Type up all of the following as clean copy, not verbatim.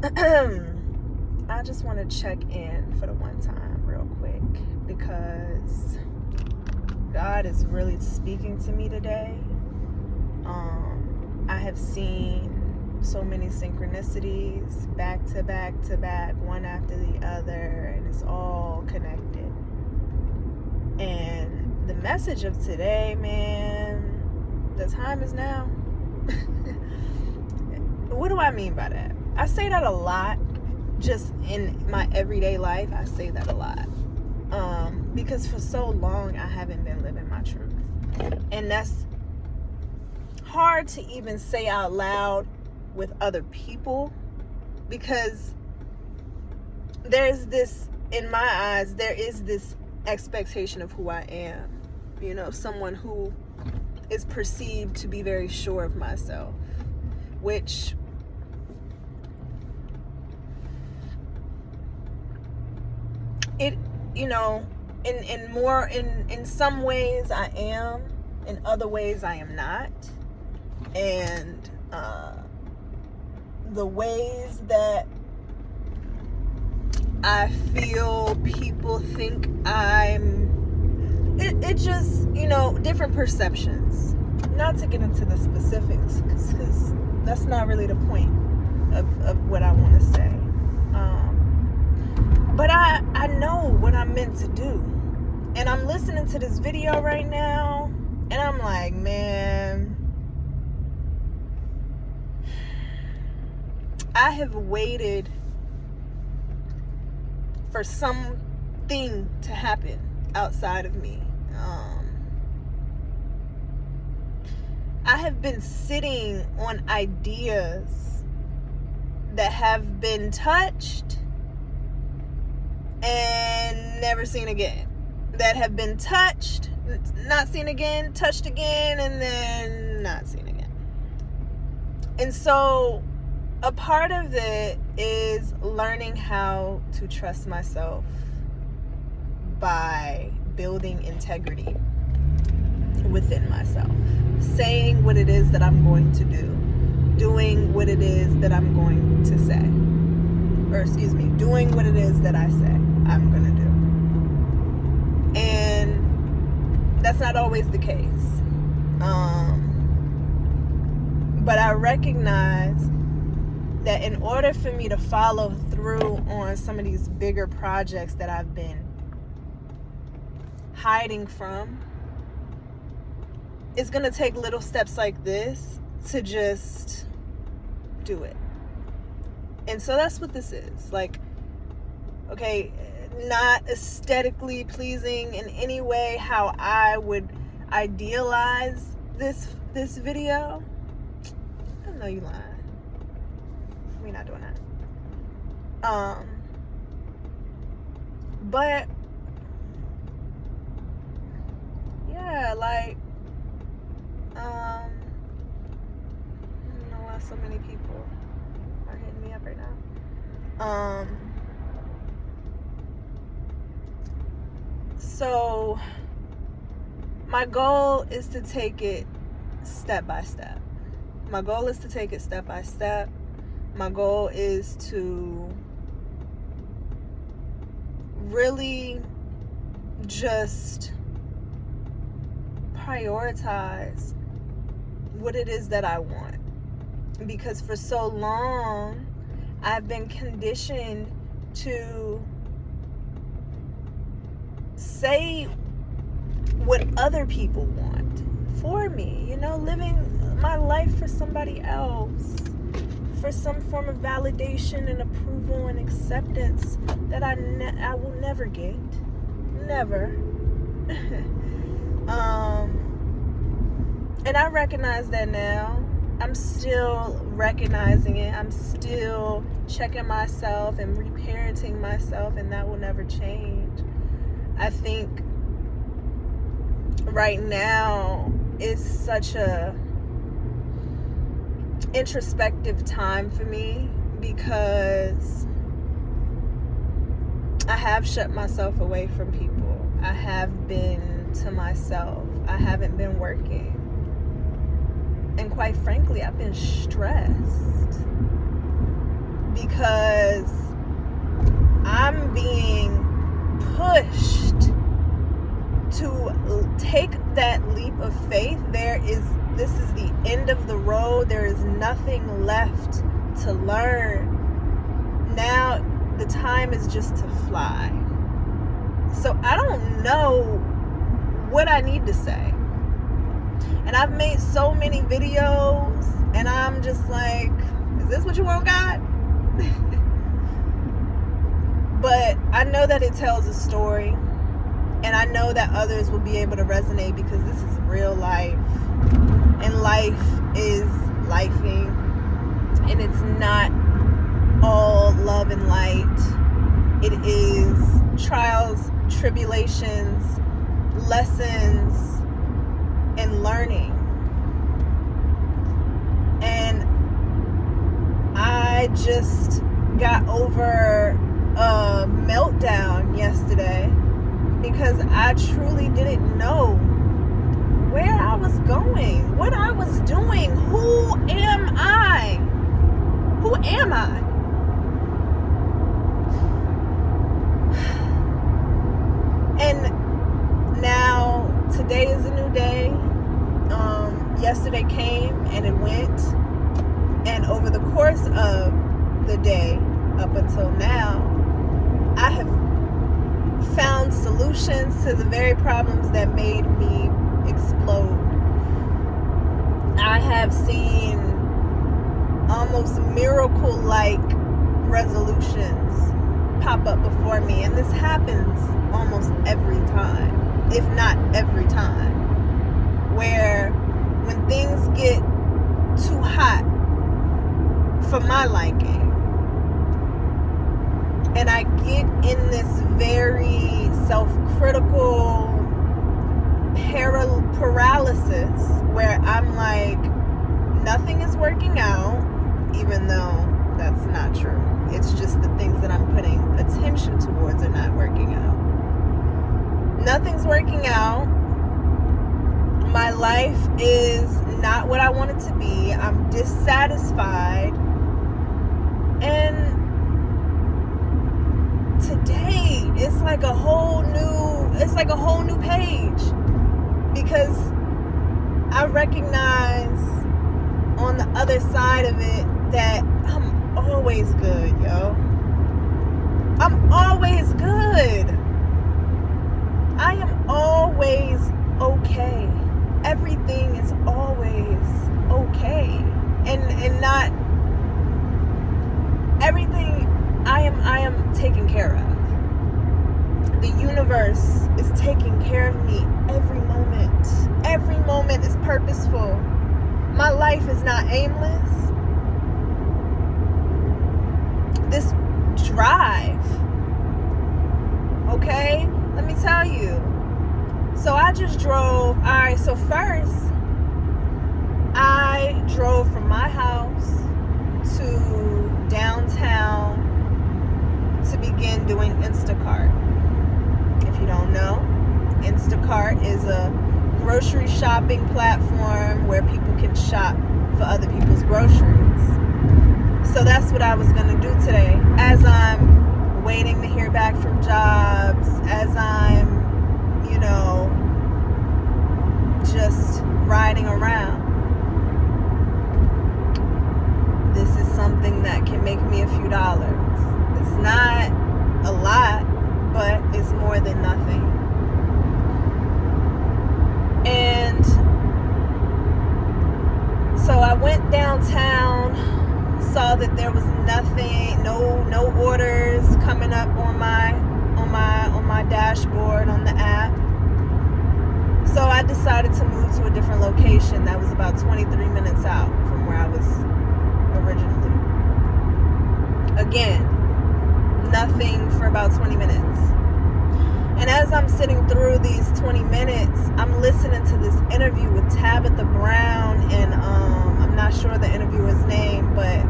I just want to check in for the one time real quick because God is really speaking to me today. I have seen so many synchronicities back to back to back, one after the other, and it's all connected. And the message of today, man, the time is now. What do I mean by that? I say that a lot. Just in my everyday life, I say that a lot. Because for so long, I haven't been living my truth. And that's hard to even say out loud with other people, because there's this, in my eyes, there is this expectation of who I am. You know, someone who is perceived to be very sure of myself, which it, you know, in some ways I am, in other ways I am not. And the ways that I feel people think it just, you know, different perceptions. Not to get into the specifics, because that's not really the point of what I want to say. But I know what I'm meant to do. And I'm listening to this video right now, and I'm like, man, I have waited for something to happen outside of me. I have been sitting on ideas that have been touched and never seen again. That have been touched, not seen again, touched again, and then not seen again. And so a part of it is learning how to trust myself by building integrity within myself. Saying what it is that I'm going to do. Doing what it is that I'm going to say. Doing what it is that I say I'm going to do. And that's not always the case. But I recognize that in order for me to follow through on some of these bigger projects that I've been hiding from, it's going to take little steps like this to just do it. And so that's what this is. Like, okay, not aesthetically pleasing in any way how I would idealize this video. I know you lying. We're not doing that. But yeah, like, I don't know why so many people are hitting me up right now. So my goal is to take it step by step. My goal is to take it step by step. My goal is to really just prioritize what it is that I want. Because for so long, I've been conditioned to say what other people want for me, you know, living my life for somebody else, for some form of validation and approval and acceptance that I will never get. Never. And I recognize that now. I'm still recognizing it. I'm still checking myself and reparenting myself, and that will never change. I think right now is such a introspective time for me, because I have shut myself away from people. I have been to myself. I haven't been working. And quite frankly, I've been stressed because I'm being pushed to take that leap of faith. This is the end of the road. There is nothing left to learn. Now the time is just to fly. So I don't know what I need to say. And I've made so many videos, and I'm just like, is this what you want, God? But I know that it tells a story, and I know that others will be able to resonate, because this is real life, and life is lifing, and it's not all love and light. It is trials, tribulations, lessons, and learning. And I just got over a meltdown yesterday because I truly didn't know where I was going, what I was doing. Who am I? Who am I? And now today is a new day. Yesterday came and it went, and over the course of the day up until now, I have found solutions to the very problems that made me explode. I have seen almost miracle-like resolutions pop up before me, and this happens almost every time, if not every time, where when things get too hot for my liking, and I get in this very self-critical paralysis where I'm like, nothing is working out, even though that's not true. It's just the things that I'm putting attention towards are not working out. Nothing's working out. My life is not what I want it to be. I'm dissatisfied. And today it's like a whole new page, because I recognize on the other side of it that I'm always good, yo. I'm always good. I am always okay. Everything is always okay. And not everything I am taken care of. The universe is taking care of me every moment. Every moment is purposeful. My life is not aimless. This drive, okay? Let me tell you. So I just drove. All right, so first, I drove from my house to downtown to begin doing Instacart. If you don't know, Instacart is a grocery shopping platform where people can shop for other people's groceries. So that's what I was going to do today. As I'm waiting to hear back from jobs, as I'm, just riding around. This is something that can make me a few dollars. It's not a lot, but it's more than nothing. And so I went downtown, saw that there was nothing, no orders coming up on my dashboard on the app. So I decided to move to a different location that was about 23 minutes out from where I was originally. Again, nothing for about 20 minutes. And as I'm sitting through these 20 minutes, I'm listening to this interview with Tabitha Brown, and I'm not sure the interviewer's name, but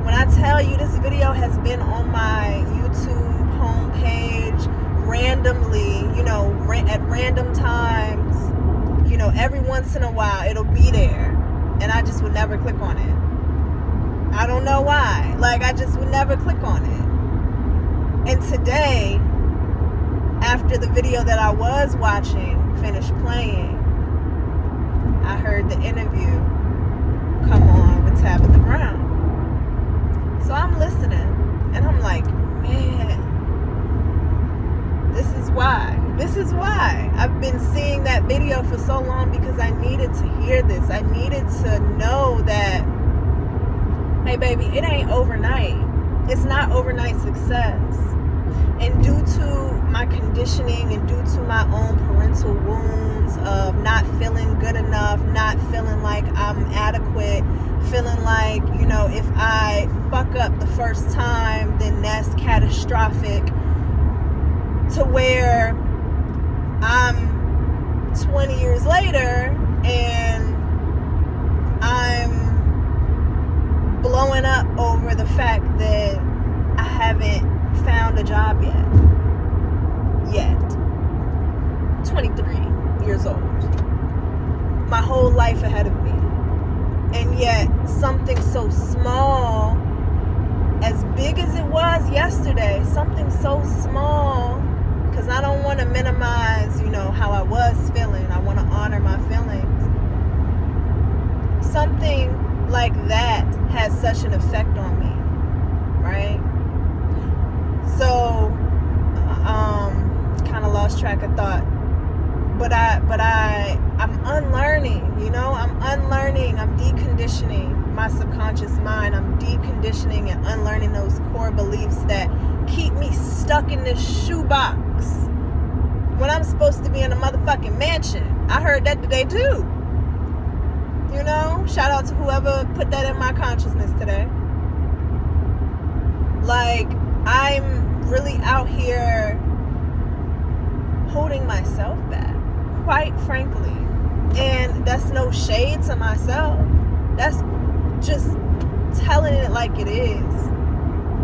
when I tell you, this video has been on my YouTube homepage randomly, at random times, every once in a while it'll be there, and I just would never click on it. I don't don't know why. Like, I just would never click on it. And today, after the video that I was watching finished playing, I heard the interview come on with Tabitha Brown. So I'm listening, and I'm like, man, this is why. This is why. I've been seeing that video for so long because I needed to hear this. I needed to know that, hey, baby, it ain't overnight. It's not overnight success. And due to my conditioning and due to my own parental wounds of not feeling good enough, not feeling like I'm adequate, feeling like, you know, if I fuck up the first time, then that's catastrophic, to where I'm 20 years later and I'm blowing up over the fact that I haven't found a job yet. 23 years old. My whole life ahead of me. And yet something so small, as big as it was yesterday, something so small, because I don't want to minimize, you know, how I was feeling. I want to honor my feelings. Something like that has such an effect on me, right? So, kind of lost track of thought. But I'm unlearning, you know? I'm unlearning, I'm deconditioning my subconscious mind. I'm deconditioning and unlearning those core beliefs that keep me stuck in this shoebox when I'm supposed to be in a motherfucking mansion. I heard that today too. You know? Shout out to whoever put that in my consciousness today. Like, I'm really out here holding myself back, quite frankly. And that's no shade to myself. That's just telling it like it is.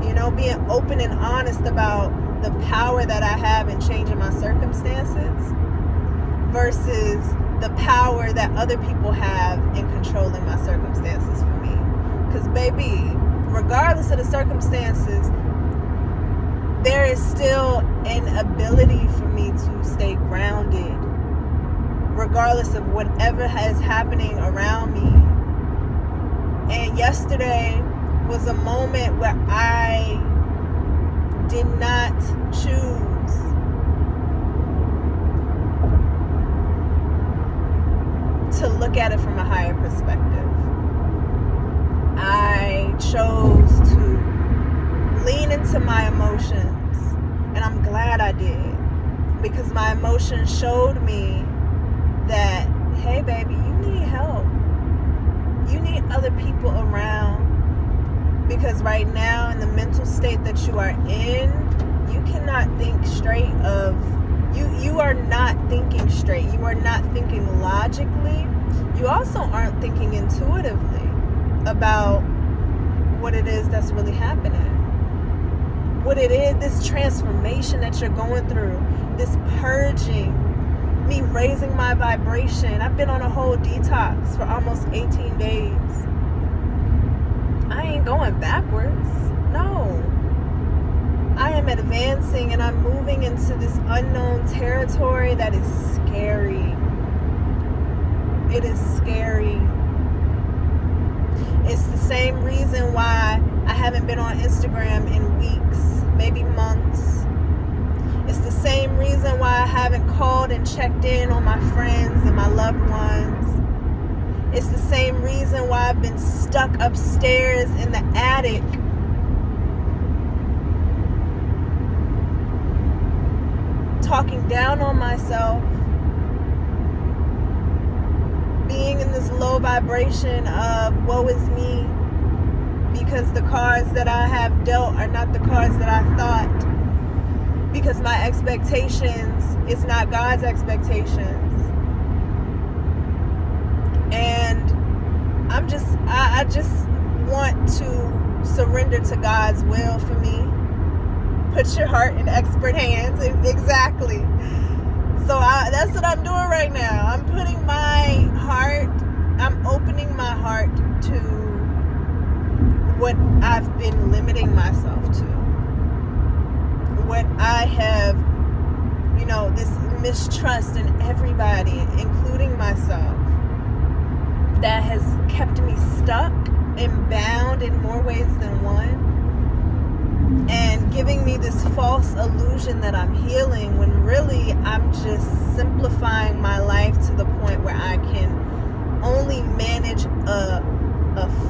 You know, being open and honest about the power that I have in changing my circumstances versus the power that other people have in controlling my circumstances for me. Because, baby, regardless of the circumstances, there is still an ability for me to stay grounded regardless of whatever is happening around me. And yesterday was a moment where I did not choose to look at it from a higher perspective. I chose to lean into my emotions, and I'm glad I did, because my emotions showed me that, hey baby, you need help. You need other people around, because right now in the mental state that you are in, you cannot think straight of, you are not thinking straight. You are not thinking logically. You also aren't thinking intuitively about what it is that's really happening. What it is, this transformation that you're going through, this purging, me raising my vibration. I've been on a whole detox for almost 18 days. I ain't going backwards. No. I am advancing and I'm moving into this unknown territory that is scary. It is scary. It's the same reason why I haven't been on Instagram in weeks, maybe months. It's the same reason why I haven't called and checked in on my friends and my loved ones. It's the same reason why I've been stuck upstairs in the attic, talking down on myself, being in this low vibration of woe is me, because the cards that I have dealt are not the cards that I thought, because my expectations is not God's expectations. And I just want to surrender to God's will for me. Put your heart in expert hands. Exactly. So that's what I'm doing right now. I'm putting I'm opening my heart to what I've been limiting myself to, what I have, this mistrust in everybody, including myself, that has kept me stuck and bound in more ways than one, and giving me this false illusion that I'm healing, when really I'm just simplifying my life to the point where I can only manage a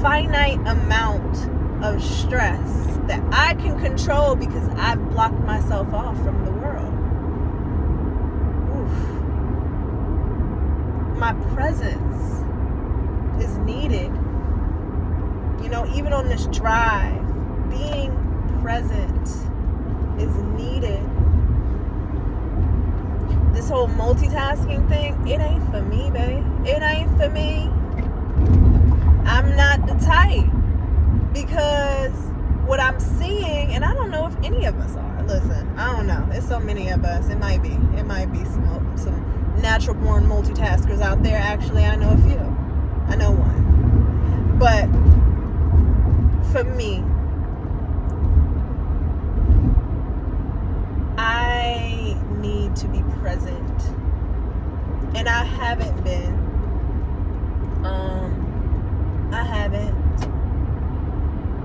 finite amount of stress that I can control because I've blocked myself off from the world. Oof. My presence is needed. Even on this drive, being present is needed. This whole multitasking thing, it ain't for me, babe. It ain't for me. I'm not the type, because what I'm seeing, and I don't know if any of us are. Listen, I don't know. There's so many of us. It might be some natural born multitaskers out there. Actually, I know a few. I know one. But for me, I need to be present, and I haven't been.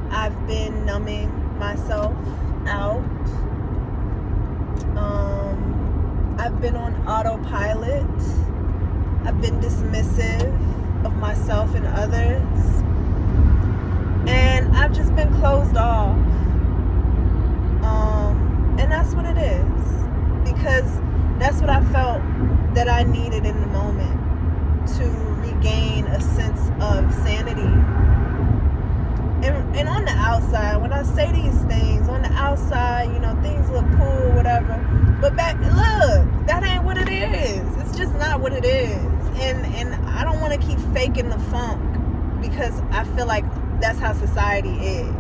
I've been numbing myself out. I've been on autopilot. I've been dismissive of myself and others. And I've just been closed off. And that's what it is. Because that's what I felt that I needed in the moment to regain a sense of sanity. And on the outside, when I say these things, on the outside, things look cool, whatever. But look, that ain't what it is. It's just not what it is. And I don't want to keep faking the funk, because I feel like that's how society is.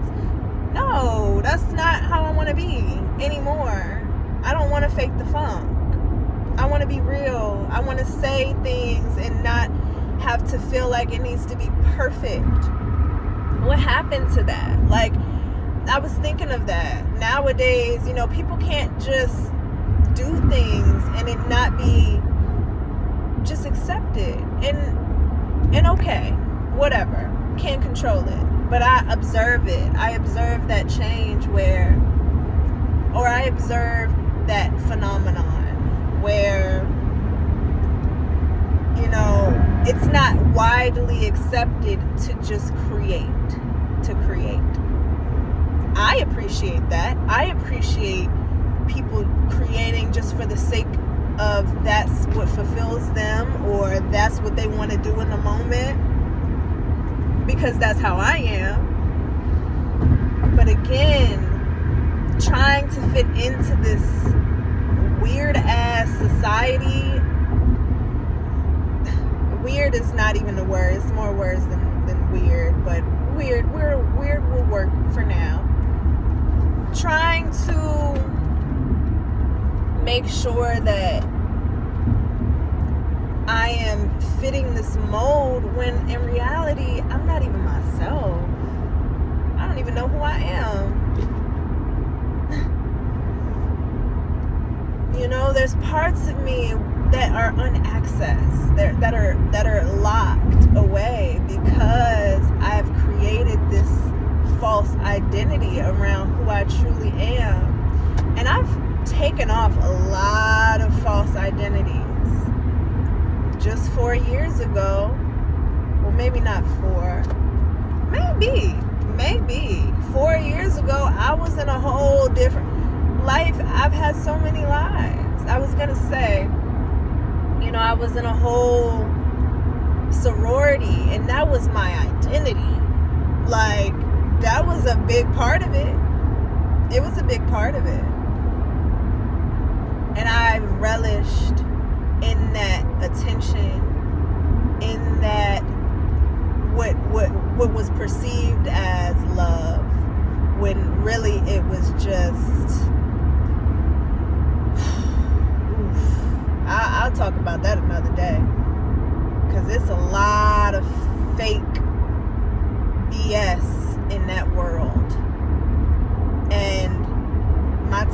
No, that's not how I want to be anymore. I don't want to fake the funk. I want to be real. I want to say things and not have to feel like it needs to be perfect. What happened to that? Like, I was thinking of that. Nowadays, people can't just do things and it not be just accepted. And okay, whatever. Can't control it. But I observe it. I observe that change I observe that phenomenon where, it's not widely accepted to just create. I appreciate that. I appreciate people creating just for the sake of that's what fulfills them, or that's what they want to do in the moment, because that's how I am. But again, trying to fit into this weird ass society. Weird is not even a word. It's more words than weird, but weird will work for now. Trying to make sure that I am fitting this mold, when in reality I'm not even myself. I don't even know who I am. There's parts of me that are unaccessed, that are locked away, because I've created this false identity around who I truly am. And I've taken off a lot of false identities. Just 4 years ago, well, maybe not 4, maybe 4 years ago, I was in a whole different life. I've had so many lives. I was gonna say, I was in a whole sorority, and that was my identity. Like, that was a big part of it. It was a big part of it. And I relished in that attention, in that what was perceived as love, when really it was just I'll talk about that another day, because it's a lot of fake BS in that world.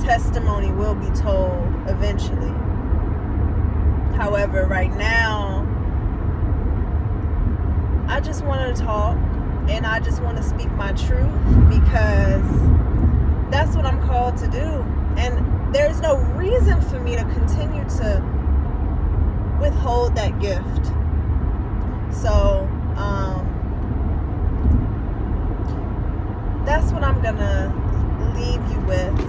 testimony will be told eventually. However, right now, I just want to talk, and I just want to speak my truth, because that's what I'm called to do. And there's no reason for me to continue to withhold that gift. So, that's what I'm gonna leave you with.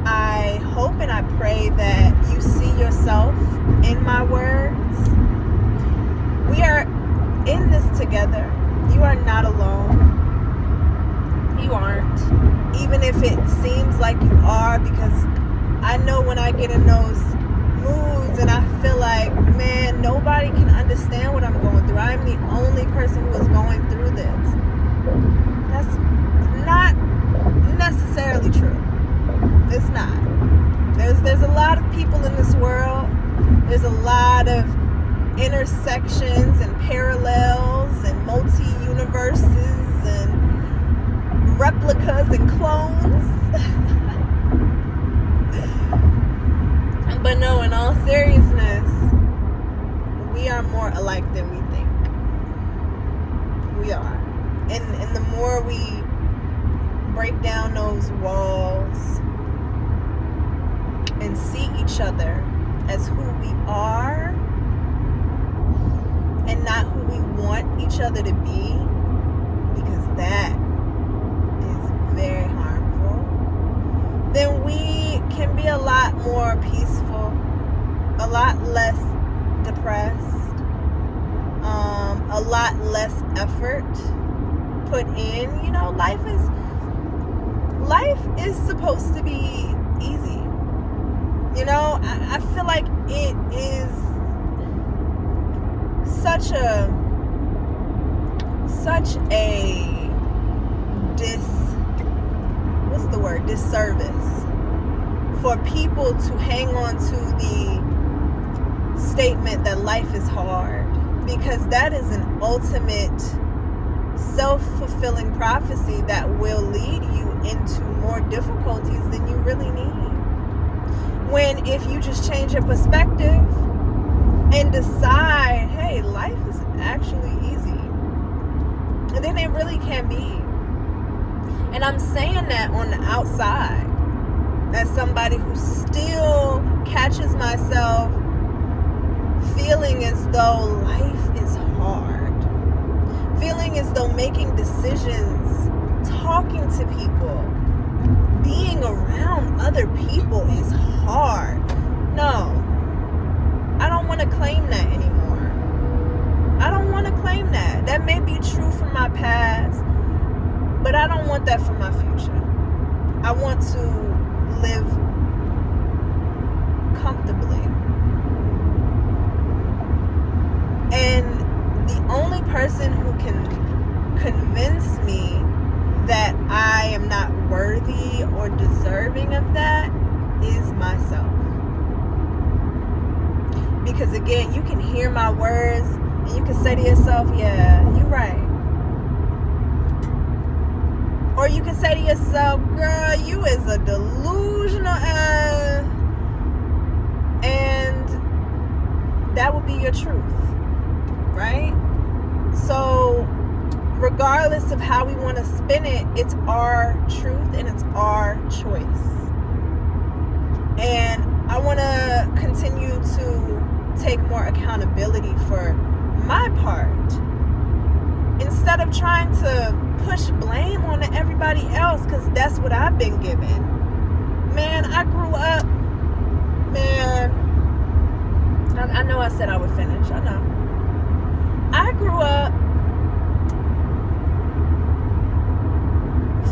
I hope and I pray that you see yourself in my words. We are in this together. You are not alone. You aren't. Even if it seems like you are, because I know when I get in those moods and I feel like, man, nobody can understand what I'm going through. I'm the only person who is going through this. That's not necessarily true. It's not. There's a lot of people in this world. There's a lot of intersections and parallels and multi-universes and replicas and clones. But no, in all seriousness, we are more alike than we think. We are. And the more we break down those walls and see each other as who we are and not who we want each other to be, because that is very harmful, then we can be a lot more peaceful, a lot less depressed, a lot less effort put in. You know, life is supposed to be easy. You know, I feel like it is such a disservice for people to hang on to the statement that life is hard, because that is an ultimate self-fulfilling prophecy that will lead you into more difficulties than you really need. When if you just change your perspective and decide, hey, life is actually easy, and then it really can be. And I'm saying that on the outside as somebody who still catches myself feeling as though life is hard, feeling as though making decisions, talking to people, being around other people is hard. No, I don't want to claim that anymore. I don't want to claim that. That may be true from my past, but I don't want that for my future. I want to live comfortably. And the only person who can convince me that I am not worthy or deserving of that is myself. Because again, you can hear my words and you can say to yourself, yeah, you're right. Or you can say to yourself, girl, you is a delusional and that would be your truth, right? So regardless of how we want to spin it, it's our truth and it's our choice. And I want to continue to take more accountability for my part, instead of trying to push blame on everybody else, because that's what I've been given. Man, I grew up, I know I said I would finish, I know. I grew up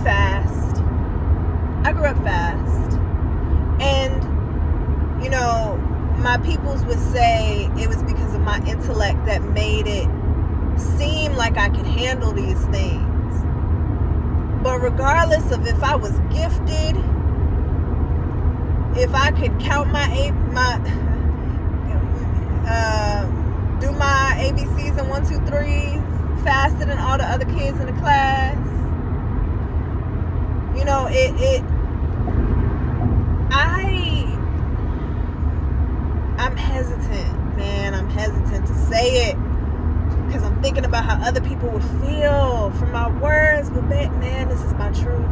fast. And, you know, my peoples would say it was because of my intellect that made it seem like I could handle these things. But regardless of if I was gifted, if I could count do my ABCs and 1, 2, 3s faster than all the other kids in the class, you know, say it because I'm thinking about how other people would feel from my words. But man, this is my truth.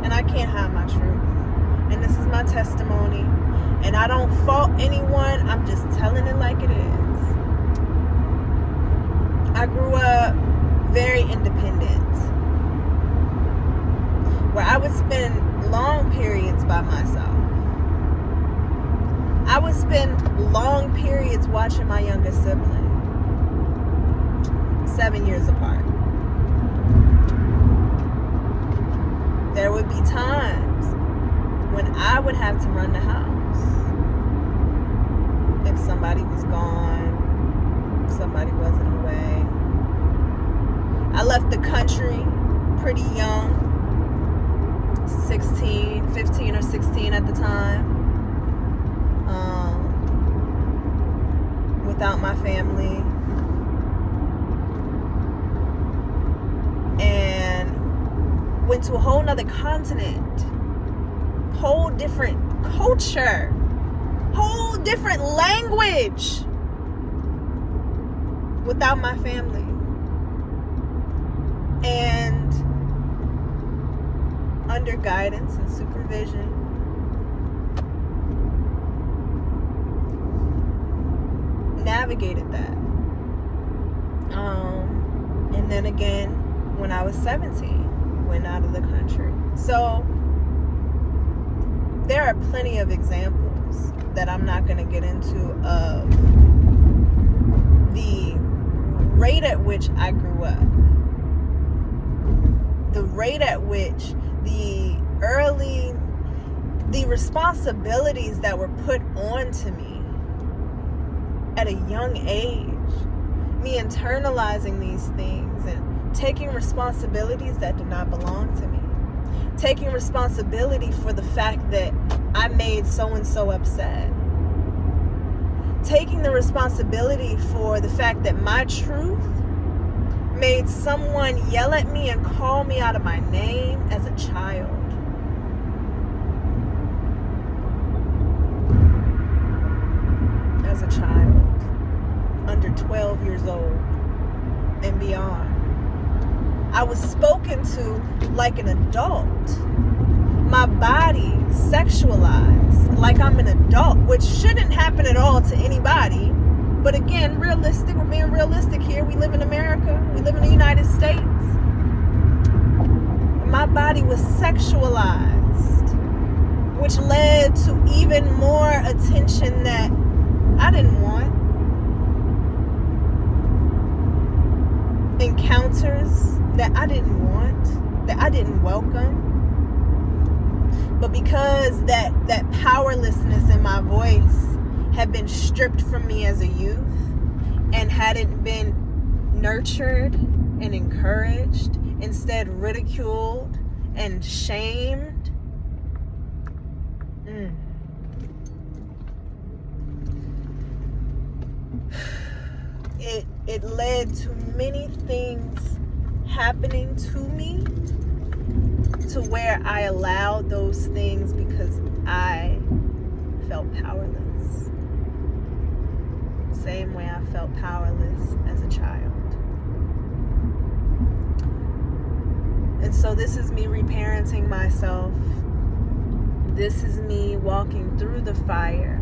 And I can't hide my truth. And this is my testimony. And I don't fault anyone. I'm just telling it like it is. I grew up very independent, where I would spend long periods by myself. I would spend long periods watching my younger sibling, 7 years apart. There would be times when I would have to run the house. If somebody was gone, somebody wasn't away. I left the country pretty young, 15 or 16 at the time, without my family, and went to a whole nother continent, whole different culture, whole different language, without my family. And under guidance and supervision, navigated that. And then again, when I was 17, went out of the country. So there are plenty of examples that I'm not going to get into of the rate at which I grew up, the rate at which the responsibilities that were put on to me at a young age, me internalizing these things and taking responsibilities that do not belong to me, taking responsibility for the fact that I made so-and-so upset, taking the responsibility for the fact that my truth made someone yell at me and call me out of my name as a child. As a child, under 12 years old and beyond. I was spoken to like an adult. My body sexualized like I'm an adult, which shouldn't happen at all to anybody. But again, we're being realistic here. We live in America. We live in the United States. My body was sexualized, which led to even more attention that I didn't want. Encounters that I didn't want, that I didn't welcome. But because that powerlessness in my voice had been stripped from me as a youth and hadn't been nurtured and encouraged, instead ridiculed and shamed, it led to many things happening to me to where I allowed those things because I felt powerless. Same way I felt powerless as a child. And so this is me reparenting myself. This is me walking through the fire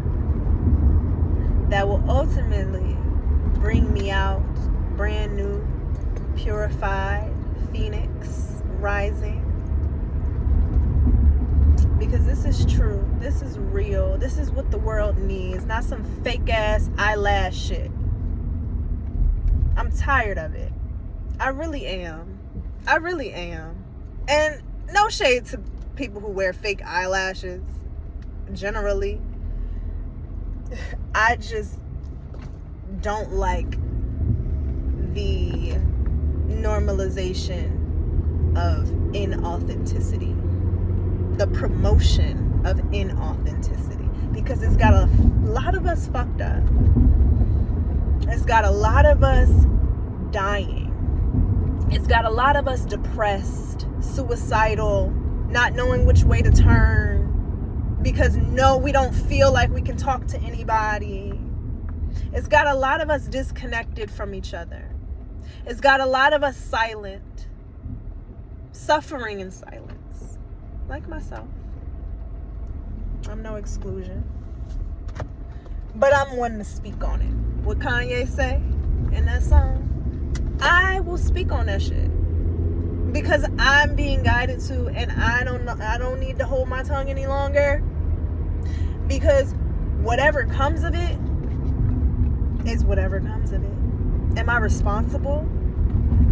that will ultimately bring me out brand new, purified, phoenix, rising. Because this is true. This is real. This is what the world needs. Not some fake ass eyelash shit. I'm tired of it. I really am. I really am. And no shade to people who wear fake eyelashes. Generally. I just don't like the normalization of inauthenticity, the promotion of inauthenticity, because it's got a lot of us fucked up. It's got a lot of us dying. It's got a lot of us depressed, suicidal, not knowing which way to turn, because no, we don't feel like we can talk to anybody. It's got a lot of us disconnected from each other. It's got a lot of us silent, suffering in silence, like myself. I'm no exclusion. But I'm one to speak on it. What Kanye say in that song? I will speak on that shit. Because I'm being guided to, and I don't need to hold my tongue any longer. Because whatever comes of it is whatever comes of it. Am I responsible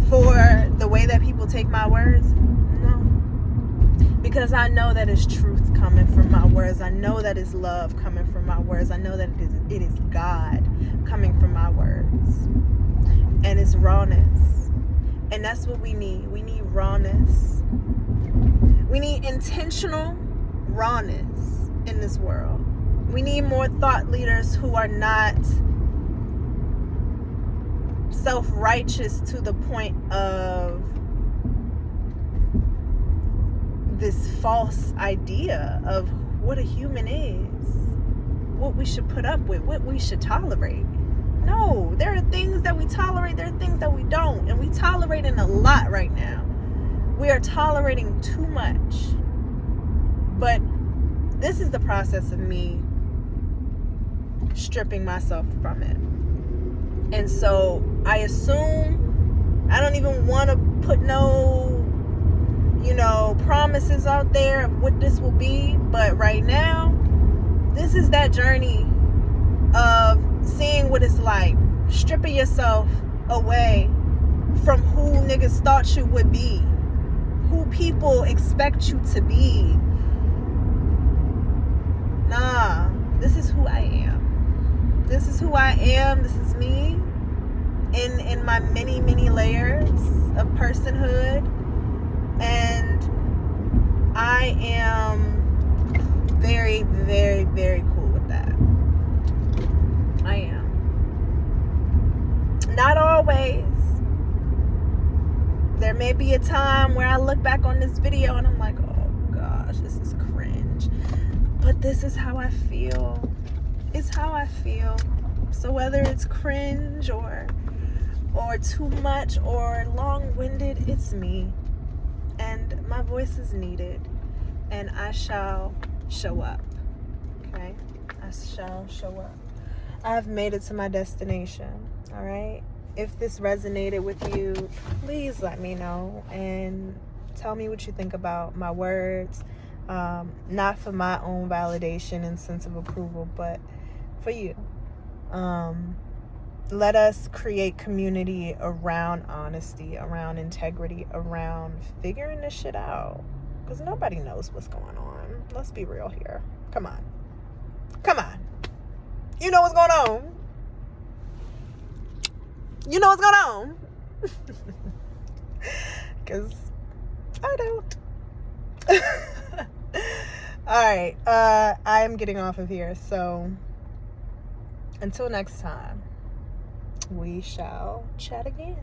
for the way that people take my words? No. Because I know that it's truth coming from my words. I know that it's love coming from my words. I know that it is God coming from my words. And it's rawness. And that's what we need. We need rawness. We need intentional rawness in this world. We need more thought leaders who are not self-righteous to the point of this false idea of what a human is, what we should put up with, what we should tolerate. No, there are things that we tolerate, there are things that we don't, and we tolerating a lot right now. We are tolerating too much. But this is the process of me stripping myself from it. And so I assume, I don't even want to put no, promises out there of what this will be. But right now, this is that journey of seeing what it's like, stripping yourself away from who niggas thought you would be, who people expect you to be. Nah, this is who I am. This is who I am. This is me in my many, many layers of personhood. And I am very, very, very cool with that. I am. Not always. There may be a time where I look back on this video and I'm like, oh gosh, this is cringe. But this is how I feel. It's how I feel. So whether it's cringe or too much or long-winded, it's me. And my voice is needed. And I shall show up. Okay? I shall show up. I've made it to my destination. All right? If this resonated with you, please let me know and tell me what you think about my words. Not for my own validation and sense of approval, but for you. Let us create community around honesty, around integrity, around figuring this shit out. Because nobody knows what's going on. Let's be real here. Come on. Come on. You know what's going on. You know what's going on. Because I don't. All right. I am getting off of here. So until next time, we shall chat again.